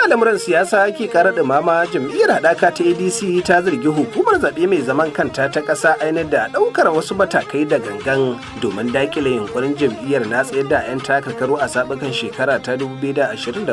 lamuran siyasa ake kara dumama, jam'iyyar haɗaka ta ADC ta zargi hukumar zaɓe mai zaman kanta ta ƙasa INEC da ɗaukar wasu matakai da gangan domin daƙile yunkurin jam'iyyar na tsayar da 'yan takarkaru a zaɓukan shekara ta 2027.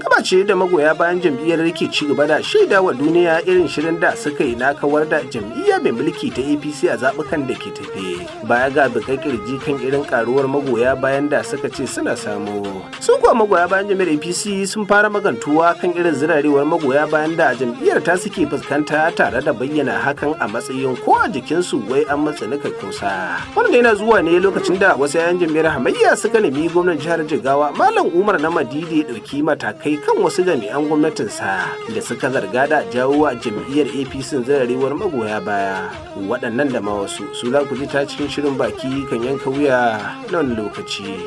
Gabace da magoya bayan jam'iyyar ke ci gaba da shaida wa duniya irin shirin da suka yi na kawar da jam'iyya mai mulki ta APC a zaɓukan da ke tafe. Baya ga buga kirji kan irin karuwar magoya bayan da suka ce suna samu. Sun kuwa magoya bayan jam'iyyar APC sun fara magantuwa kan irin zirarewar magoya bayan da jam'iyyar ta suke fuskanta tare da bayyana hakan a matsayin ko a jikinsu wai an matsa nika kusa. Wanda yana zuwa ne lokacin da wasu 'yan jam'iyyar hamayya suka nemi gwamnan jihar Jigawa Malam Umar na Madidi ya ɗauki matakai kan wasu jami'an gwamnatinsa da suka zarga da jawo wa jam'iyyar APC zirarewar magoya baya. Waɗannan da ma wasu su za ku ji ta cikin shirin baki kan yanka wuya na wani lokaci.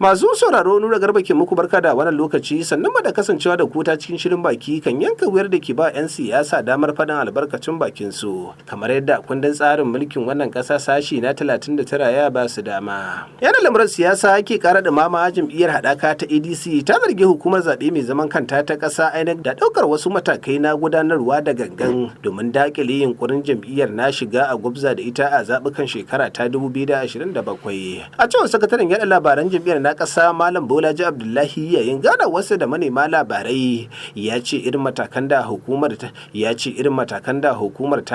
Masu sauraro Nura Garba ke muku barka da wannan lokaci sannan da kasancewa da ku ta cikin shirin baki kan yanka wuyar da ke ba 'yan siyasa damar faɗin albarkacin bakin su kamar yadda kundin tsarin mulkin wannan ƙasa sashi na 39 ya ba su dama. Yana lamuran siyasa ke ƙara da mama jam'iyyar haɗaka ta ADC ta zargi hukumar zaɓe mai zaman kanta ta ƙasa INEC da ɗaukar wasu matakai na gudanarwa da gangan domin daƙile yunkurin jam'iyyar na shiga a gwabza da ita a zaɓukan shekara ta 2027. A cewar sakataren yaɗa labaran jam'iyyar na ƙasa Malam Bolaji Abdullahi yayin gana wasu da manema labarai ya ce irin matakan da hukumar ta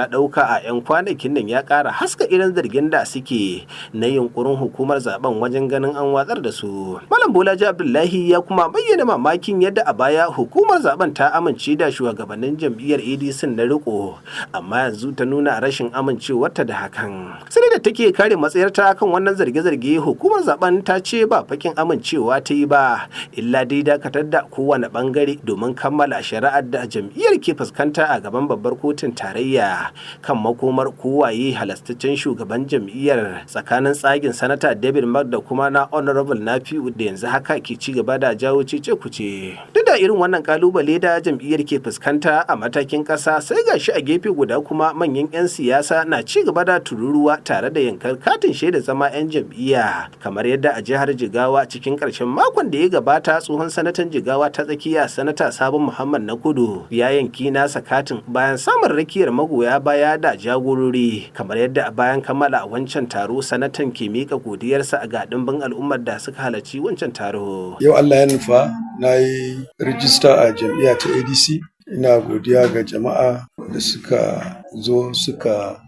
ɗauka a 'yan kwanakin nan ya ƙara haska irin zargin da suke na yunkurin hukumar zaben wajen ganin an watsar da su. Malam Bolaji Abdullahi ya kuma bayyana mamakin yadda a baya hukumar zaben ta amince da shugabannin jam'iyyar ADC na riko amma yanzu ta nuna rashin amincewarta da hakan. Sai da take kare matsayarta kan wannan zarge-zarge hukumar zaben ta ce ba fakin amincewa ta yi ba illa dai dakatar da kowane bangare domin kammala shari'ar da jam'iyyar ke fuskanta a gaban babbar kotun tarayya kan makomar kowaye halastaccen shugaban jam'iyyar tsakanin tsagin sanata David Mark da kuma na honorable Nafi'u da yanzu haka ke ci gaba da jawo cece kuce. Duk da irin wannan kalubale da jam'iyyar ke fuskanta a matakin kasa sai gashi a gefe guda kuma manyan 'yan siyasa na ci gaba da tururuwa tare da yankar katin shaida zama 'yan jam'iyya kamar yadda a jihar Jigawa cikin ƙarshen makon da ya gabata tsohon sanatan Jigawa ta tsakiya sanata Sabon Muhammad na Kudu ya yanki nasa katin bayan samun rakiyar magoya baya da jagorori kamar yadda a bayan kammala wancan taro sanatan ke mika godiyarsa ga dimbin al'ummar da suka halarci wancan taro. Yau Allah ya nufa na yi rijista a jam'iyya ta ADC. Ina godiya ga jama'a da suka zo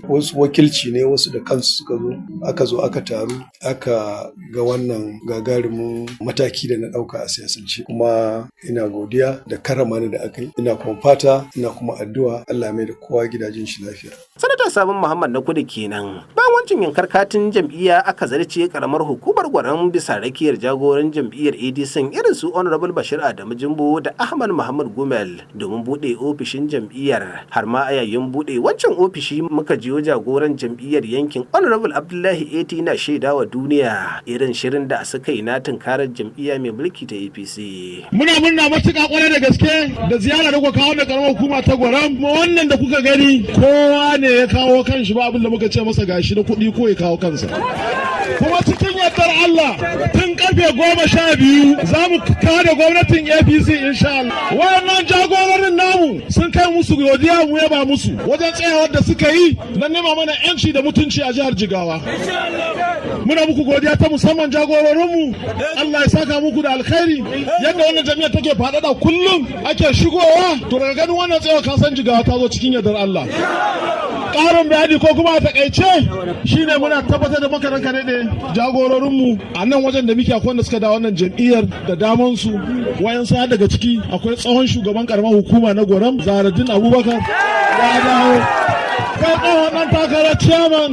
wasu wakilci ne wasu da kansu suka zo aka taru aka ga wannan gagarumin mataki da na ɗauka a siyasance kuma ina godiya da karama da aka yi ina kuma fata ina kuma addu'a Allah mai da kowa gidajen shi lafiya. Sanata Sabon Muhammad na Kudu kenan. Bayan wancin yankar katin jam'iyya aka zarce karamar hukumar Gwaram bisa rakiyar jagoran jam'iyyar ADC irin su Honorable Bashir Adamu Jimbo da Ahmad Muhammad Gumel domin bude ofishin jam'iyyar har ma a yayin bude wancan ofishi muka jiyo jagoran jam'iyyar yankin Honorable Abdullahi Eti na shaida wa duniya irin shirin da suka yi na tunkarar jam'iyya mai mulki ta APC. Muna matuƙa kwarai da gaske da ziyara da kuka kawo da karamar hukuma ta Gwaram kuma wannan da kuka gani kowa ne ya kawo kanshi ba abin da muka ce masa gashi da kuɗi ko ya kawo kansa. Kuma cikin yardar Allah tun karfe 12 za mu kada gwamnatin APC insha Allah. Wayannan jagororin namu sun kai musu godiya mu yaba musu wajen tsayawar da suka yi don nema mana yanci da mutunci a jihar Jigawa. Muna muku godiya ta musamman jagororinmu. Allah ya saka muku da alkhairi yadda wannan jami'a take faɗaɗa kullum ake shigowa to daga ganin wannan tsayawa ka san Jigawa ta zo cikin yardar Allah. Ƙarin bayani ko kuma a takaice shine muna tabbatar da makaranka ne jagororinmu a nan wajen da muke akwai wanda suka da wannan jam'iyyar da daman su wayan sa daga ciki akwai tsohon shugaban karamar hukuma na Gwaram Zahraddin Abubakar ya dawo kai tsohon nan takarar chairman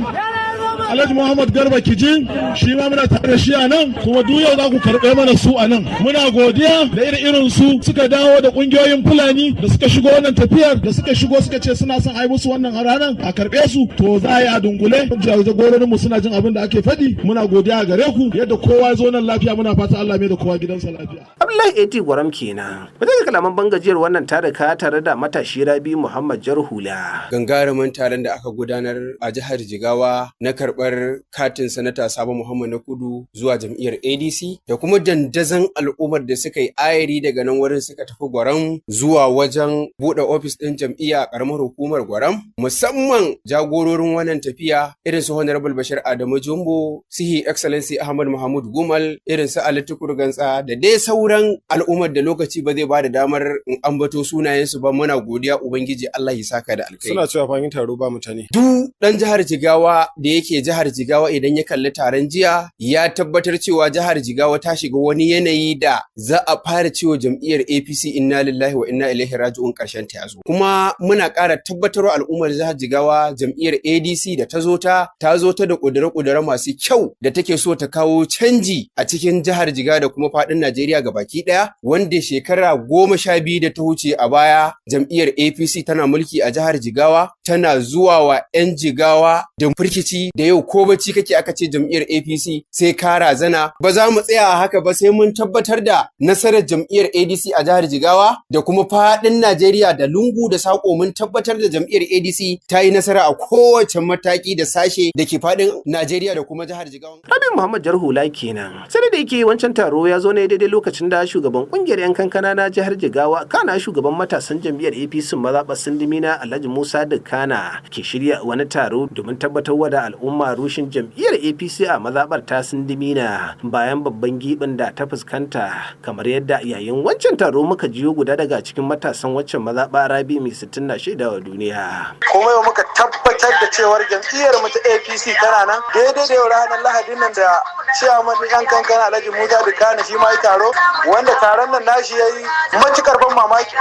Alhaji Muhammad Garba Kijin shi ma muna tare da shi a nan, kuma duk yau za ku karɓe mana su a nan. Muna godiya da irin su suka dawo da ƙungiyoyin Fulani da suka shigo wannan tafiyar, da suka shigo suka ce suna son ai musu wannan ranar a karɓe su, to za a yi a dungule. Jagororin mu suna jin abin da ake faɗi. Muna godiya gare ku yadda kowa ya zo nan lafiya, muna fata Allah mai da kowa gidansa lafiya. Abdullahi Eti Gwaram kenan. Ba zai kalaman bangajiyar wannan tarika tare da matashi Rabi Muhammad Jarhula. Gangarumin taron da aka gudanar a jihar Jigawa na karɓar katin sanata Sabo Muhammad na Kudu zuwa jam'iyyar ADC da kuma dandazon al'ummar da suka yi ayari daga nan wurin suka tafi Gwaram zuwa wajen buɗe ofis ɗin jam'iyya a ƙaramar hukumar Gwaram, musamman jagororin wannan tafiya irin su Honorable Bashir Adamu Jumbo, Sihi Excellency Ahmad Mahmud Gumal, irin su Ali Tukur Gantsa da dai sauran al'ummar da lokaci ba zai ba da damar in ambato sunayensu ba. Muna godiya Ubangiji Allah ya saka da alkai. Suna cewa fahimtar taro ba mutane. Duk ɗan jihar Jigawa da yake jihar Jigawa idan ya kalli taron jiya ya tabbatar cewa jihar Jigawa ta shiga wani yanayi da za a fara cewa jam'iyyar APC inna lillahi wa inna ilaihi raji'un ƙarshen ta yazo. Kuma muna ƙara tabbatarwa al'ummar jihar Jigawa jam'iyyar ADC da ta zo ta da ƙudure-ƙudure masu kyau da take so ta kawo canji a cikin jihar Jigawa da kuma faɗin Najeriya gabaki ɗaya, wanda shekara 12 da ta wuce a baya jam'iyyar APC tana mulki a jihar Jigawa, tana zuwa wa 'yan Jigawa da firkici da yau ko bacci kake aka ce jam'iyyar APC sai ka razana. Ba za mu tsaya a haka ba sai mun tabbatar da nasarar jam'iyyar ADC a jihar Jigawa da kuma faɗin Najeriya da lungu da saƙo. Mun tabbatar da jam'iyyar ADC ta yi nasara a kowace mataki da sashe da ke faɗin Najeriya da kuma jihar Jigawa. Rabin Muhammad Jarhula kenan. Sai da yake wancan taro ya zo ne daidai lokacin da shugaban kungiyar 'yan kankana na jihar Jigawa kana shugaban matasan jam'iyyar APC mazaɓar Sindimina Alhaji Musa Dukkana ke shirya wani taro domin tabbatar da al'umma rushin jam'iyyar APC a mazaɓar ta Sindimina bayan babban gibin da ta fuskanta, kamar yadda yayin wancan taro muka jiyo guda daga cikin matasan waccan mazaɓa Rabi mai 60 na shaidawa duniya. Kuma yau muka tabbatar da cewar jam'iyyar mu ta APC tana nan daidai da yau ranar Lahadin nan da ciyaman yan kankana Alhaji Musa Dukkana shi ma yi taro, wanda taron nan nashi yayi matukar ban mamaki,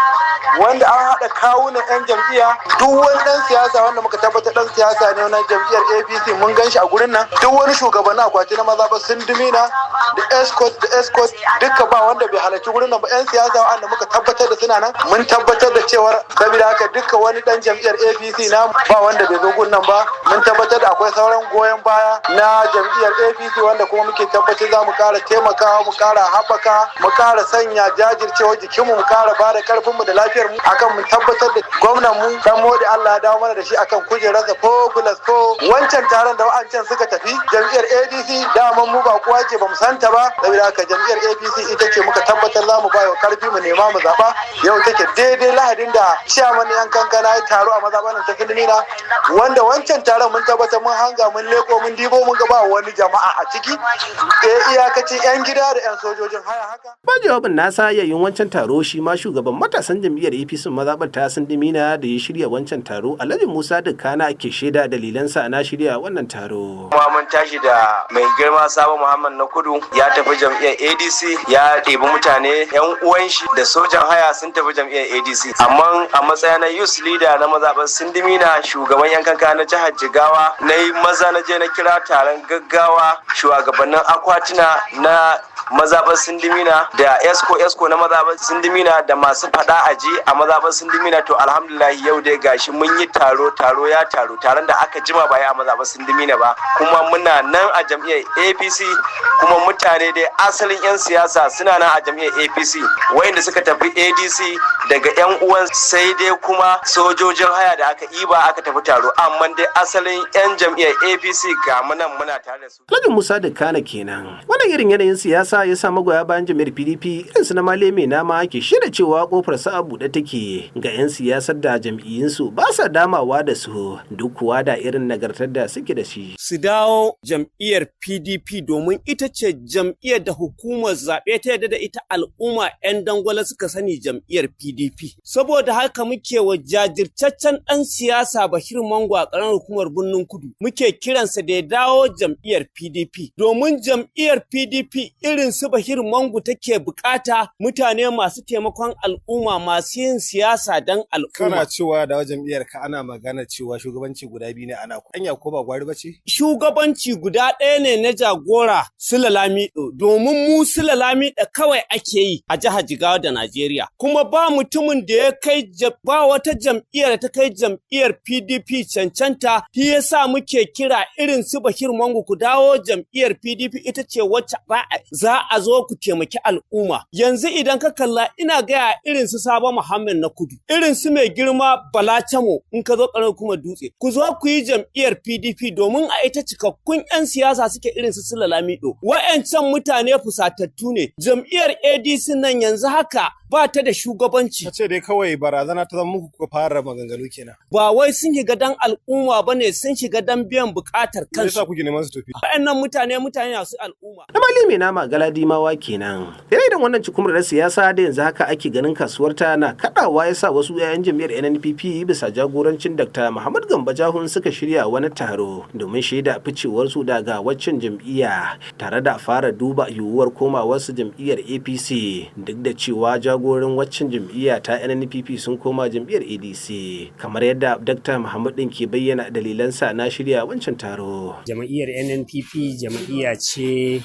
wanda an haɗa kawunan 'yan jam'iyya. Duk wani ɗan siyasa wanda muka tabbatar ɗan siyasa ne na jam'iyyar APC mun gan shi a gurin nan. Duk wani shugabanni akwati na mazaɓar Sindimina da escort duka ba wanda bai halarci gurin nan ba. 'Yan siyasa wanda muka tabbatar da suna nan, mun tabbatar da cewar saboda haka duka wani ɗan jam'iyyar APC na ba wanda bai zo gurin nan ba. Mun tabbatar da akwai sauran goyon baya na jam'iyyar APC wanda kuma muke tabbatar za mu ƙara taimakawa, mu ƙara haɓaka, mu ƙara sanya jajircewa jikinmu, mu ƙara ba da ƙarfinmu da lafiyar mu akan mu tabbatar da gwamnan mu dan Modi Allah ya dawo mana da shi akan kujerarsa 4+4. Wancan taron da wa'ancan suka tafi jam'iyyar ADC daman mu ba kowa ce ba mu santa ba, saboda haka jam'iyyar APC ita ce muka tabbatar za mu ba wa ƙarfi mu nema mu zaɓa. Yau take daidai Lahadin da ciyaman yan kankana ya taro a mazaɓar ta Sindimina, wanda wancan taron mun tabbatar mun hanga mun leko mun dibo mun ga ba wani jama'a a ciki, iyakacin 'yan gida da 'yan sojojin haya haka. Ba jawabin nasa yayin wancan taro shi ma shugaban matasan jam'iyyar APC mazaɓar ta Sindimina da ya shirya wancan taro Alhaji Musa Dukkana ke shaida dalilansa na shirya wannan taro. Kuma mun tashi da mai girma Sabo Muhammad na Kudu ya tafi jam'iyyar ADC, ya ɗebi mutane 'yan uwan shi da sojan haya sun tafi jam'iyyar ADC. Amma a matsayin na youth leader na mazaɓar Sindimina, shugaban yan kanka na jihar Jigawa, na yi maza na je na kira taron gaggawa shugabannin akwatuna na mazaɓar Sindimina da esko na mazaɓar Sindimina da masu faɗa aji a mazaɓar Sindimina. To alhamdulillah yau dai gashi mun yi taron da aka jima baya a mazaɓar Sindimina ba, kuma muna nan a jam'iyyar APC, kuma mutane dai asalin 'yan siyasa suna nan a jam'iyyar APC, wayanda suka tafi ADC daga 'yan uwan sai dai kuma sojojin haya da aka iba aka tafi taro, amma dai asalin 'yan jam'iyyar APC ga munan muna tare da su. Alhaji Musa Dukkana kenan. Wannan irin yanayin siyasa ya sa magoya bayan jam'iyyar PDP irin su na Maleme Nama ke shirya cewa kofar sa a buɗe take ga 'yan siyasar da jam'iyyunsu ba sa damawa da su duk kuwa da irin nagartar da suke da shi. Su dawo jam'iyyar PDP domin ita ce jam'iyyar da hukumar zaɓe ta yarda da ita, al'umma 'yan dangwala suka sani jam'iyyar PDP. PDP. Saboda haka muke wa jajirtaccen ɗan siyasa Bashir Mango a ƙaramar hukumar Birnin Kudu. Muke kiransa da ya dawo jam'iyyar PDP. Domin jam'iyyar PDP irin su Bashir Mango take bukata mutane masu taimakon al'umma masu yin siyasa don al'umma. Kana cewa da jam'iyyar ka ana magana cewa shugabanci guda biyu ne ana anya ko ba gwari bace? Shugabanci guda ɗaya ne na jagora Sule Lamido domin mu Sule Lamido kawai ake yi a jihar Jigawa da Najeriya. Kuma ba mutumin da ya kai ba wata jam'iyyar da ta kai jam'iyyar PDP cancanta, shi yasa muke kira irin su Bashir Mango ku dawo jam'iyyar PDP ita ce wacce za a zo ku taimaki al'umma. Yanzu idan ka kalla ina gaya irin su Sabo Muhammad na Kudu, irin su mai girma Bala Chamo in ka zo ƙarar kuma dutse. Ku zo ku yi jam'iyyar PDP domin a ita cikakkun 'yan siyasa suke irin su Sule Lamido. Wa'yancan mutane fusatattu ne. Jam'iyyar ADC nan yanzu haka ba ta da shugabanci. Ka ce dai kawai barazana ta zama muku kuka fara maganganu kenan. Ba wai sun shiga dan al'umma ba ne, sun shiga dan biyan buƙatar kansu. Me yasa kuke neman su tafi? Wa'annan mutane masu al'umma. Na malami na Galadimawa kenan. Idan wannan cikumar da siyasa da yanzu haka ake ganin kasuwar ta na kadawa ya sa wasu 'ya'yan jam'iyyar NNPP bisa jagorancin Dr. Muhammad Gamba Jahun suka shirya wani taro domin shaida ficewarsu daga waccan jam'iyya tare da fara duba yiwuwar komawarsu jam'iyyar APC duk da cewa jagoran waccan jam'iyya ta NNPP sun koma jam'iyyar ADC kamar yadda Dr. Muhammad din ke bayyana dalilansa na shirya wancan taro. Jam'iyyar NNPP jam'iyya ce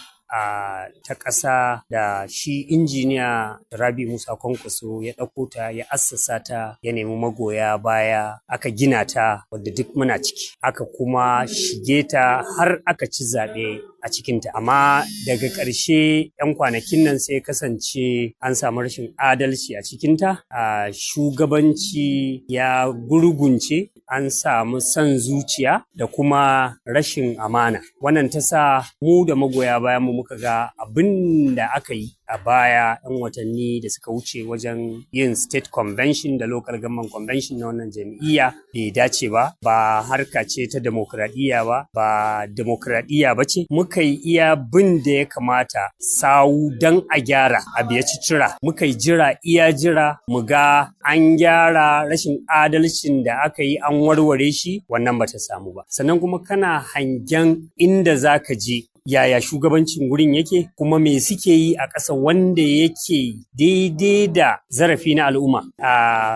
ta ƙasa da shi injiniya Rabi Musa Kwankwaso ya ɗauko ta ya assasa ta ya nemi magoya baya aka gina ta wadda duk muna ciki aka kuma shige ta har aka ci zaɓe a cikinta amma daga ƙarshe 'yan kwanakin nan sai kasance an samu rashin adalci a cikinta shugabanci ya gurgunce an samu son zuciya da kuma rashin amana wannan ta sa mu da magoya bayan mu muka ga abin da aka yi a baya 'yan watanni da suka wuce wajen yin state convention da local government convention na wannan jam'iyya bai dace ba harka ce ta demokradiyya ba demokradiyya ba ce muka yi iya bin da ya kamata sawu don a gyara abu ya ci cira muka yi jira mu ga an gyara rashin adalcin da aka yi an warware shi wannan bata samu ba sannan kuma kana hangen inda zaka je yaya shugabancin wurin yake kuma me suke yi a ƙasa wanda yake daidai da zarafi na al'umma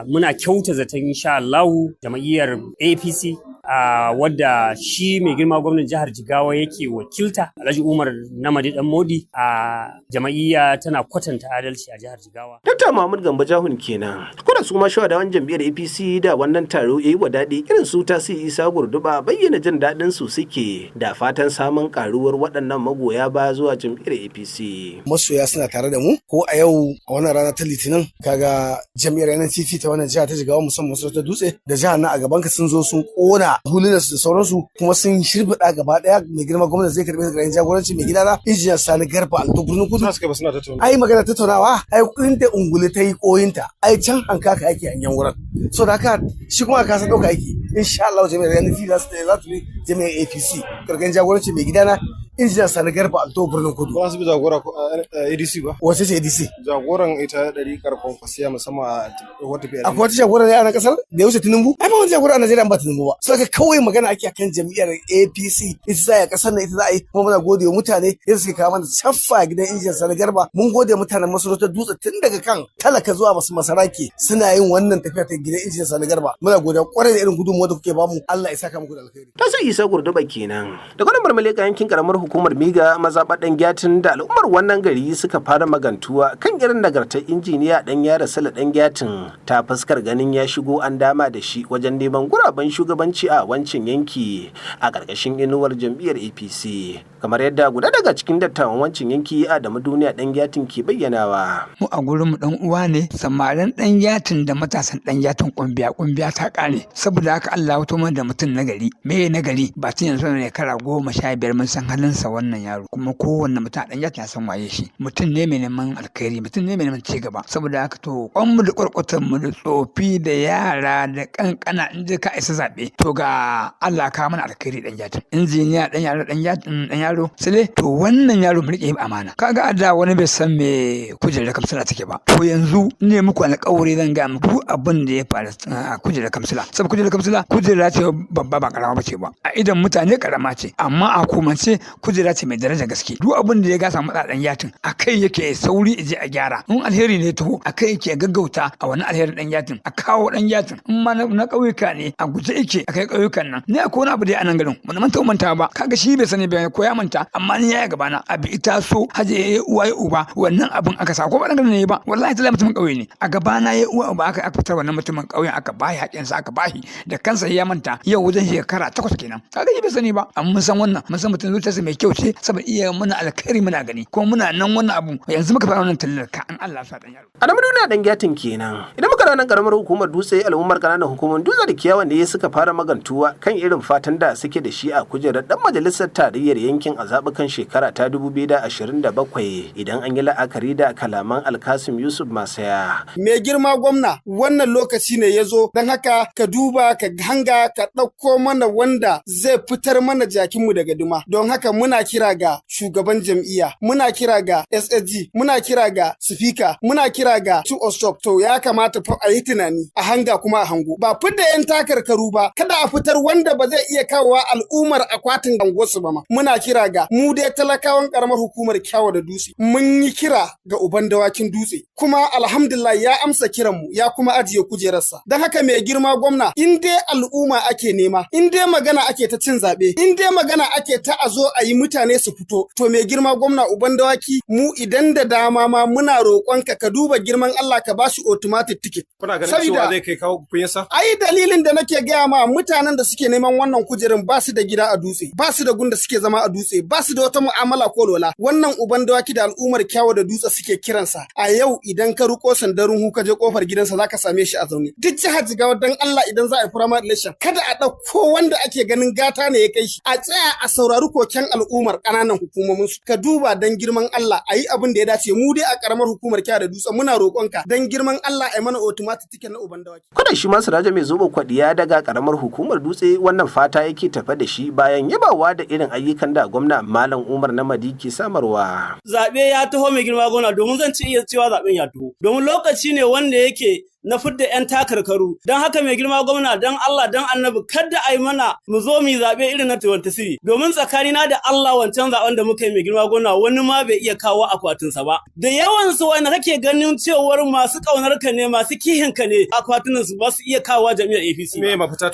muna kyauta zaton insha Allah jam'iyyar APC wadda shi mai girma gwamnan jihar Jigawa yake wakilta Alhaji Umar Namadi Dan Modi jama'iyya tana kwatanta adalci a jihar Jigawa. Dr. Muhammad Gamba Jahun kenan. Kuma su ma shugaban jam'iyyar APC da wannan taro yayi wa daɗi irin su Tasi Isa Gurduba bayyana jin daɗin su suke da fatan samun karuwar waɗannan magoya ba zuwa jam'iyyar APC. Masoya suna tare da mu ko a yau a wannan rana ta Litinin kaga jam'iyyar NNPP ta wannan jiha ta Jigawa musamman ta Dutse da jihar na a gaban ka sun zo sun kona hulunansu da sauransu kuma sun shirfiɗa gaba ɗaya mai girma gwamnati zai karɓi daga jagoranci mai gidana injiniya Sani Garba Alto Birnin Kudu. Ai magana tattaunawa ai inda ungulu ta yi koyinta ai can hanka ka ake hanyan wurin. So da haka shi kuma ka san ɗauka aiki insha Allah jami'ar NNPP za ta bi jami'ar APC karkan jagoranci mai gidana injiniya Sani Garba Alto Birnin Kudu. Ba su bi jagora ADC ba? Wace ce ADC? Jagoran ita ɗari karfin kwasiya musamman a wata fiye. Akwai wata jagora ne a nan ƙasar da ya wuce Tinubu? Ai ba wani jagora a Najeriya ba Tinubu ba. So kawai magana ake akan jam'iyyar APC ita za a kasar nan ita za a yi kuma muna gode wa mutane yadda suke kawo mana caffa gidan injiniya Sani Garba mun gode wa mutanen masarautar Dutse tun daga kan talaka zuwa masaraki suna yin wannan tafiya ta gidan injiniya Sani Garba muna gode kwarai da irin gudunmuwa da kuke bamu Allah ya saka muku da alkhairi. Tasi Isa Gurduba kenan. Da kwanan marmale ga yankin karamar hukumar Miga mazaɓaɗen Gyatin da al'ummar wannan gari suka fara magantuwa kan irin nagartar injiniya ɗan yara Sale ɗan Gyatin ta fuskar ganin ya shigo an dama da shi wajen neman guraben shugabanci a wancan yanki a ƙarƙashin inuwar jam'iyyar APC kamar yadda guda daga cikin dattawan wancan yanki Adamu Duniya ɗan Gyatin ke bayyanawa. Mu a gurin mu ɗan uwa ne samarin ɗan Gyatin da matasan ɗan Gyatin ƙungiya ta ƙare saboda haka Allah ya mana da mutum nagari me nagari ba tun yanzu ne kara 15 mun san halin sunansa wannan yaro kuma kowanne mutum a ɗan ya san waye shi, mutum ne mai neman alkhairi, mutum ne mai neman ci gaba. Saboda haka to kwanmu da kwarkwatan mu da tsofi da yara da kankana in ka isa zaɓe to ga Allah ka mana alkhairi ɗan jatin injiniya ɗan yaro sile to wannan yaro mu riƙe amana. Kaga a da wani bai san me kujerar kamsila take ba, to yanzu ne muku alƙawari zan ga muku abin da ya faru a kujerar kamsila. Saboda kujerar kamsila kujera ce babba ba karama ce ba, a idan mutane karama ce amma a hukumance kujera ce mai daraja gaske. Duk abin da ya gasa matsa ɗan yatin a kai yake sauri je a gyara, in alheri ne taho a kai yake gaggauta a wani alherin ɗan yatin a kawo ɗan yatin, in ma na ƙauyuka ne a guje yake a kai ƙauyukan nan. Ne akwai wani abu da a nan garin wani manta ba, kaga shi bai sani ba ko ya manta, amma ni ya gabana abi ita so haje ya uwa ya uba wannan abin aka sa ko ba dan garin ne ba, wallahi ta mutumin ƙauye ne a gabana ya uwa uba aka fitar wannan mutumin ƙauyen aka bashi haƙinsa aka bashi da kansa ya manta yau wajen shekara 8 kenan. Kaga shi bai sani ba, amma mun san wannan, mun san mutum zuciyarsa mai kyau ce saboda iya muna alkhairi muna gani ko muna nan wannan abu yanzu muka fara wannan tallar ka an Allah sa dan yaro. Adamu duniya dan gyatin kenan. Idan muka ranar karamar hukumar Dutse al'ummar kananan hukumar Dutse da Kiyawa ne suka fara magantuwa kan irin fatan da suke da shi a kujerar dan majalisar tarayyar yankin a zabukan shekara ta 2027 idan an yi la'akari da kalaman Alkasim Yusuf Masaya. Mai girma gwamna wannan lokaci ne ya zo don haka ka duba ka hanga ka ɗauko mana wanda zai fitar mana jakinmu daga duma. Don haka muna kira ga shugaban jam'iyya, muna kira ga SSG, muna kira ga sifika, muna kira ga Chief of Staff. To ya kamata fa a yi tunani a hanga kuma a hango. Ba fidda 'yan takarkaru ba, kada a fitar wanda ba zai iya kawowa al'ummar akwatin gangosu ba ma. Muna kira ga mu dai talakawan karamar hukumar Kyawa da Dutse. Mun yi kira ga uban dawakin Dutse. Kuma alhamdulillah ya amsa kiranmu ya kuma ajiye kujerarsa. Don haka mai girma gwamna in dai al'umma ake nema, in dai magana ake ta cin zaɓe, in dai magana ake ta a zo a yi mutane su fito, to mai girma gwamna uban dawaki mu idan da dama ma muna roƙonka ka duba girman Allah ka bashi automatic ticket. Kuna ganin cewa zai kai kawo kuyensa? Ai dalilin da nake gaya ma mutanen da suke neman wannan kujerin ba su da gida a Dutse, ba su da gunda suke zama a Dutse, ba su da wata mu'amala ko lola. Wannan uban dawaki da al'ummar Kyawa da Dutse suke kiransa. A yau idan ka ruko sandarin hu ka je kofar gidansa zaka same shi a zaune. Duk jihar Jigawa dan Allah idan za a yi primary election kada a ɗauko wanda ake ganin gata ne ya kai shi. A tsaya a saurari koken al'ummar ƙananan hukumomin su. Ka duba dan girman Allah a yi abin da ya dace. Mu dai a ƙaramar hukumar Kyawa da Dutse muna roƙonka dan girman Allah a yi mana automatic ticket na uban dawaki. Kada shi ma Siraja mai zobo kwadiya daga ƙaramar hukumar Dutse wannan fata yake tafe da shi bayan yabawa da irin ayyukan da gwamna Malam Umar Namadi ke samarwa. Zaɓe ya taho mai girma gwamna domin zan ci iya cewa zaɓen ya taho. Domin lokaci ne wanda yake na fidda 'yan takarkaru don haka mai girma gwamna don Allah don annabi kada a yi mana mu zo mu zaɓe irin na 23 domin tsakanina da Allah wancan zaɓen da muka yi mai girma gwamna wani ma bai iya kawo akwatinsa ba da yawan su wanda kake ganin cewar masu ƙaunar ka ne masu kihin ka ne akwatunan su ba su iya kawo jami'ar APC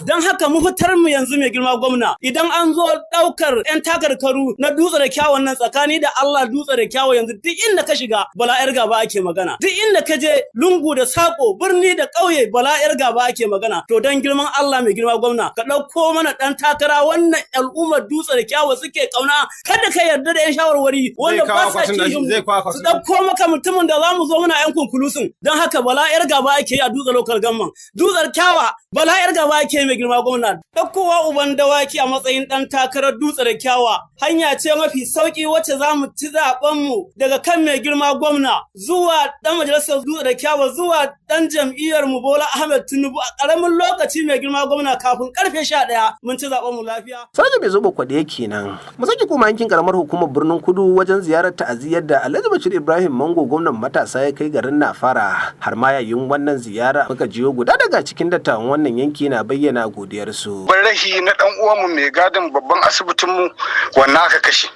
don haka mu fitar mu yanzu mai girma gwamna idan an zo ɗaukar 'yan takarkaru na Dutse da Kyawa nan tsakani da Allah Dutse da Kyawa yanzu duk inda ka shiga bala'ar gaba ake magana duk inda ka je lungu da sako birni da ƙauye bala'ar gaba ake magana to dan girman Allah mai girma gwamna ka ɗauko mana ɗan takara wannan al'ummar Dutse da Kyawa suke ƙauna kada ka yarda da 'yan shawarwari wanda ba sa cikin su ɗauko maka mutumin da za mu zo muna 'yan kunkulusun don haka bala'ar gaba ake yi a Dutse local government Dutse Kyawa bala'ar gaba ake mai girma gwamna ɗaukowa uban dawaki a matsayin ɗan takarar Dutse da Kyawa hanya ce mafi sauki wacce za mu ci zaɓen mu daga kan mai girma gwamna zuwa ɗan majalisar Dutse da Kyawa zuwa ɗan jam'iyyar mu Bola Ahmed Tinubu a ƙaramin lokaci mai girma gwamna kafin karfe 11 mun ci zaɓen mu lafiya. Saraja bai zo bakwade kenan. Mu sake koma yankin karamar hukumar Birnin Kudu wajen ziyarar ta'aziyyar da Alhaji Bashir Ibrahim Mango gwamnan matasa ya kai garin Nafara har ma yayin wannan ziyara muka jiyo guda daga cikin dattawan wannan yanki na bayyana godiyarsu. Barahi na dan uwanmu mai gadin babban asibitin mu wannan aka kashe.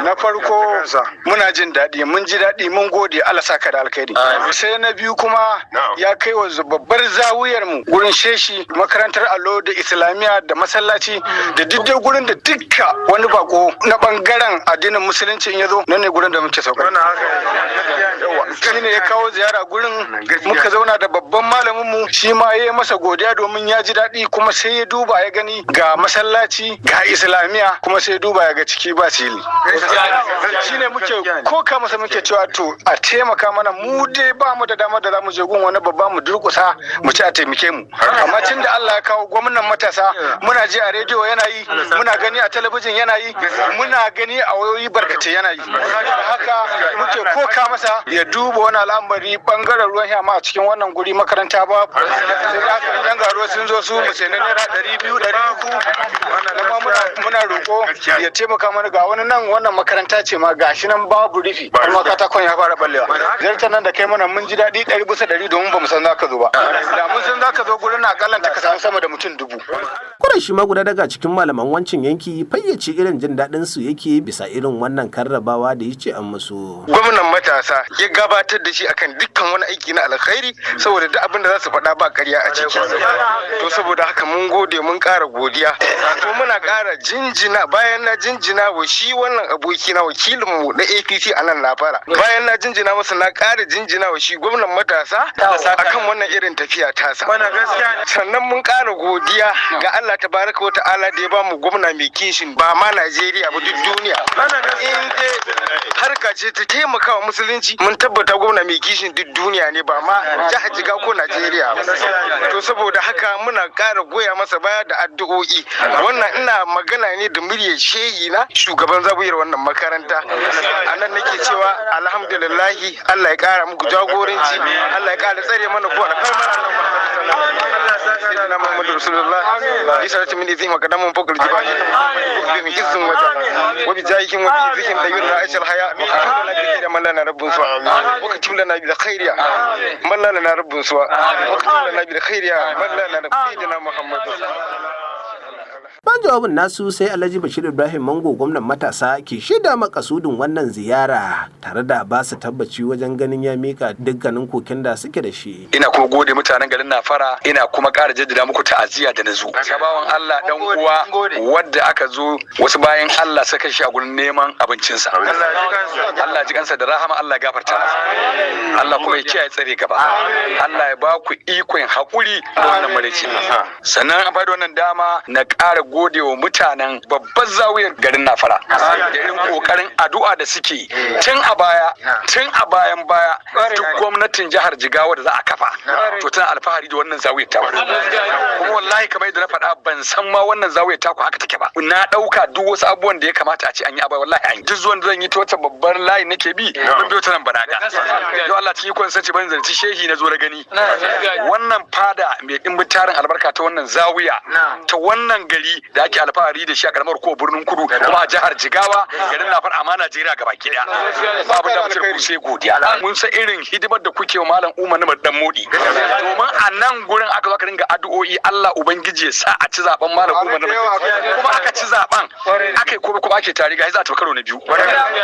Na farko muna jin daɗi mun ji daɗi mun gode Allah saka da alkhairi. Sai na biyu kuma ya kai wa babbar zawuyar mu gurin sheshi makarantar allo da islamiyya da masallaci da duk gurin da dukka wani bako na bangaren addinin musulunci in yazo nan ne gurin da muke sauka shine ya kawo ziyara gurin muka zauna da babban malamin mu shi ma yayi masa godiya domin ya ji daɗi kuma sai ya duba ya gani ga masallaci ga islamiyya kuma sai ya duba ya ga ciki ba sili shine muke koka masa muke cewa to a taimaka mana mu dai ba mu da dama da zamu je gun wani babba mu durkusa mu ci a taimake mu amma tunda Allah ya kawo gwamnan matasa muna ji a rediyo yana yi muna gani a talabijin yana yi muna gani a wayoyi barkatai yana yi haka muke koka masa ya duba wani al'amari bangaren ruwan yama a cikin wannan guri makaranta ba dan garo sun zo su mu sai naira 200 300 muna roko ya taimaka mana ga wani nan wannan makaranta ce ma gashi nan babu rufi amma katakon ya fara ballewa zartar nan da kai mana mun ji daɗi 100% domin ba mu san zaka zo ba da mun san zaka zo gurin akalla ta ka samu sama da mutum 1000. Kuran shi ma guda daga cikin malaman wancan yanki fayyace irin jin daɗin su yake bisa irin wannan karrabawa da yace an musu. Gwamnan matasa ya gabatar da shi akan dukkan wani aiki na alkhairi saboda duk abin da za su faɗa ba ƙarya a ciki. To saboda haka mun gode mun ƙara godiya. To muna ƙara jinjina bayan na jinjina wa shi wannan aboki na wakilin mu na APC a nan Lafara. Bayan na jinjina masa na ƙara jinjina wa shi gwamnan matasa akan wannan irin tafiya tasa. Sannan mun ƙara godiya ga Allah tabaraka wa ta'ala da ya ba mu gwamna mai kishin ba ma Najeriya ba duk duniya. In dai harka ce ta taimaka wa musulunci mun tabbata gwamna mai kishin duk duniya ne ba ma jihar Jigawa ko Najeriya ba. To saboda haka muna ƙara goya masa baya da addu'o'i. Wannan ina magana ne da muryar shehi na shugaban zabuyar wannan makaranta. A nan nake cewa alhamdulillahi Allah ya ƙara muku jagoranci, Allah ya ƙara tsare mana ko alfarmar Allah Muhammadu Rasulullah. Isarati min izihim qadamun fawqa al-jibal bi izzin wa bi jahikum wa bi izihim dayyuna aishal haya da man lana rabbun suwa wa katib lana bil khairiya man lana rabbun suwa wa katib lana bil khairiya man lana sayyidina Muhammadu. Ban jawabin nasu sai Alhaji Bashir Ibrahim Mango gwamnan matasa ke shaida makasudin wannan ziyara tare da ba su tabbaci wajen ganin ya mika dukkanin koken da suke da shi. Ina kuma gode mutanen garin Nafara, ina kuma ƙara jaddada muku ta'aziyya da nazo. Sabawan Allah dan uwa wadda aka zo wasu bayan Allah suka shi a gurin neman abincinsa. Allah ji kansa da rahama, Allah ya gafarta masa. Allah kuma ya kiyaye tsare gaba. Allah ya ba ku ikon haƙuri da wannan maraici. Sannan a bada wannan dama na ƙara gode wa mutanen babbar zawiyar garin Nafara da irin kokarin addu'a da suke tun a bayan baya duk gwamnatin jihar Jigawa da za a kafa to tana alfahari da wannan zawiyar ta kuma wallahi kamar yadda na faɗa ban san ma wannan zawiyar ta ku haka take ba na ɗauka duk wasu abubuwan da ya kamata a ce an yi abai wallahi an yi duk zuwan zan yi ta wata babbar layi nake bi ban biyo ta nan banaga yau Allah cikin ikon sace ban zanci shehi na zo na gani wannan fada mai dimbin tarin albarka ta wannan zawiya ta wannan gari da ake alfahari da shi a karamar ko birnin Kudu kuma a jihar Jigawa garin Nafar a Najeriya gabaki daya babu da mutum sai godiya mun san irin hidimar da kuke wa malam Umar na dan Modi domin a nan gurin aka zo ka ringa addu'o'i Allah ubangiji ya sa a ci zaben malam Umar kuma aka ci zaben aka yi kuma ake tare ga za ta karo na biyu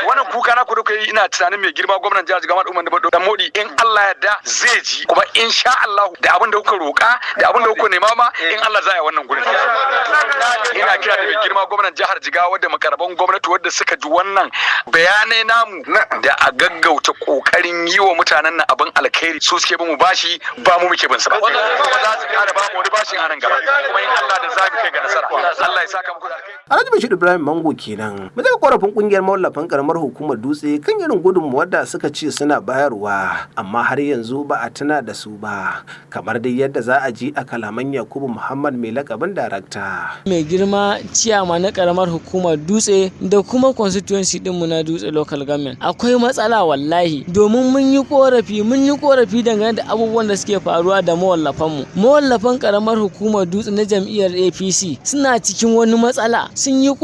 wannan kuka na ku da kai ina tunanin mai girma gwamnatin jihar Jigawa Umar na dan Modi in Allah ya yarda zai ji kuma insha Allah da abin da kuka roka da abin da kuka nema ma in Allah za ya wannan gurin ina kira da mai girma gwamnan jihar Jigawa da makaraban gwamnati wadda suka ji wannan bayanai namu da a gaggauta kokarin yi wa mutanen nan abin alkhairi su suke bin mu bashi ba mu muke bin su ba kuma za su kara ba mu wani bashin a nan gaba kuma in Allah da zamu kai ga nasara Allah ya saka muku da alkhairi. Alhaji Bashir Ibrahim Mango kenan. Mu daga korafin kungiyar mawallafan karamar hukumar Dutse kan irin gudunmuwar da suka ce suna bayarwa amma har yanzu ba a tuna da su ba kamar dai yadda za a ji a kalaman Yakubu Muhammad mai lakabin darakta. Mai girma ciyama na karamar hukumar Dutse da kuma constituency dinmu na Dutse local government akwai matsala wallahi domin mun yi korafi dangane da abubuwan da suke faruwa da mawallafan karamar hukumar Dutse na jam'iyyar APC suna cikin wani matsala sun yi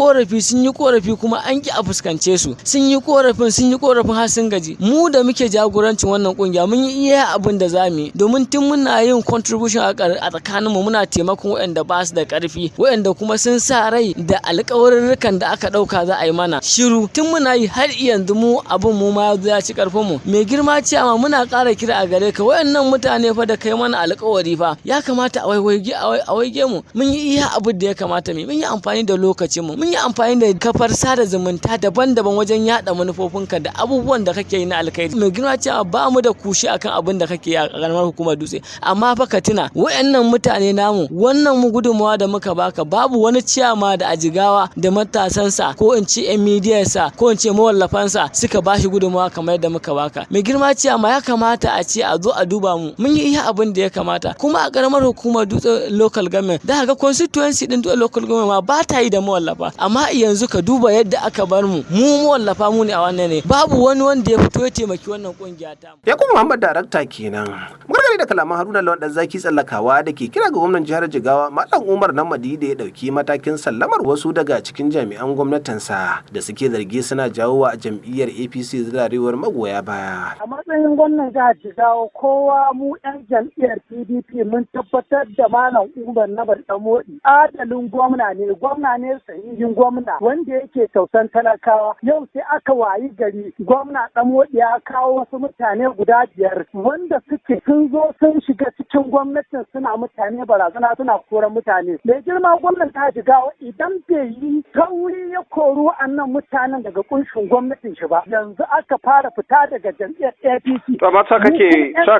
korafi kuma an ki a fuskance su sun yi korafin har sun gaji mu da muke jagorancin wannan kungiya mun yi iya abin da zamu yi domin tun muna yin contribution a tsakaninmu muna taimakon waɗanda ba su da ƙarfi waɗanda kuma sun sa rai da alƙawarurrukan da aka ɗauka za a yi mana shiru tun muna yi har yanzu mu abin mu ma ya ci ƙarfin mu mai girma ciyama muna ƙara kira a gare ka waɗannan mutane fa da kai mana alƙawari fa ya kamata a waige mu mun yi iya abin da ya kamata mun yi amfani da lokacin mu mun yi amfani da kafar sada zumunta daban-daban wajen yaɗa manufofin manufofinka da abubuwan da kake yi na alkhairi. Mai girma cewa ba mu da kushi akan abin da kake yi a karamar hukumar Dutse, amma fa ka tuna wayannan mutane namu, wannan mu gudunmawa da muka baka babu wani ciyama da a Jigawa da matasansa ko in ce 'yan midiyarsa ko in ce mawallafansa suka bashi gudunmawa kamar yadda muka baka. Mai girma ciyama ya kamata a ce a zo a duba mu, mun yi iya abin da ya kamata. Kuma a karamar hukumar Dutse local government da ga constituency din Dutse local government ma ba ta yi da mawallafa, amma yanzu ka duba yadda aka bar mu mawallafa mu ne a wannan ne, babu wani wanda ya fito ya taimaki wannan kungiya ta. Ya kuma Muhammad Darakta kenan. Murgari da kalaman Haruna Lawan Zaki tsallakawa da ke kira ga gwamnatin jihar Jigawa Malam Umar Namadi da ya dauki matakin sallamar wasu daga cikin jami'an gwamnatinsa da suke zargi suna jawo wa jam'iyyar APC zararewar magoya baya. A matsayin gwamnan jihar Jigawa kowa mu 'yan jam'iyyar PDP mun tabbatar da Malam Umar Namadi adalin gwamna ne sahihin gwamna wanda yake tausan talakawa. Yau sai aka wayi gari gwamna Namadi ya kawo wasu mutane guda 5 wanda sun zo sun shiga cikin gwamnatin suna mutane barazana suna koran mutane. Mai girma gwamnan ta Jigawa idan bai yi tauri ya kori wa'annan mutanen daga kunshin gwamnatin shi ba, yanzu aka fara fita daga jam'iyyar APC. Amma ta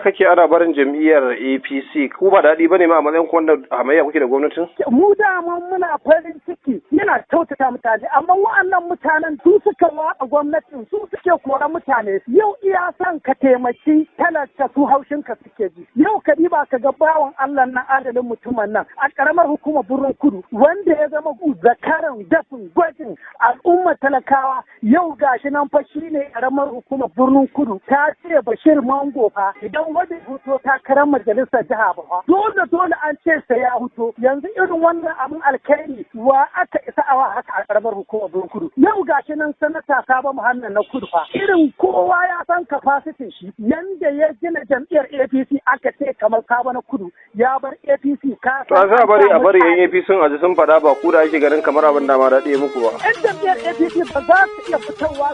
kake ana barin jam'iyyar APC, ku ba daɗi bane ma a matsayin ku wanda hamayya kuke da gwamnatin? Mu dama muna farin ciki yana kyautata mutane, amma wa'annan mutanen su suka watsa gwamnatin, su suke koran mutane. Yau iya son ka taimaki talaka su haushin ka suke ji. Yau ka diba ka ga bawan Allah na adalin mutumin nan a karamar hukumar Birnin Kudu wanda ya zama zakaran dafin gwajin al'ummar talakawa. Yau gashi nan fa shine karamar hukumar Birnin Kudu ta ce Bashir Mango fa idan wani huto takarar majalisar jiha ba dole an ce sai ya huto. Yanzu irin wannan abin alkhairi wa aka isa awa haka a karamar hukumar Birnin Kudu. Yau gashi nan sanata Sabo Muhammad na Kudu fa irin kowa ya san capacity shi yanda ya gina jam'iyyar APC aka ce kamar Sabo na Kudu ya bar APC ka to za a bari yan APC sun aji sun fada ba ku da ake ganin kamar abin da ma daɗe muku ba. Yan jam'iyyar APC ba za su iya fitowa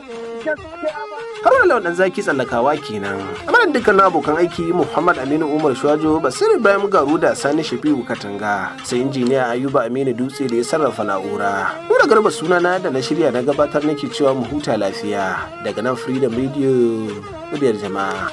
gaskiya ba. Haruna Lawan Zaki tsallakawa kenan. Amma dukkan abokan aiki Muhammad Aminu Umar Shwajo, Basir Ibrahim Garu da Sani Shafi'u Katanga, sai injiniya Ayuba Aminu Dutse da ya sarrafa na'ura. Nura Garba sunana da na shirya na gabatar nake cewa mu huta lafiya daga nan Freedom Radio muryar jama'a.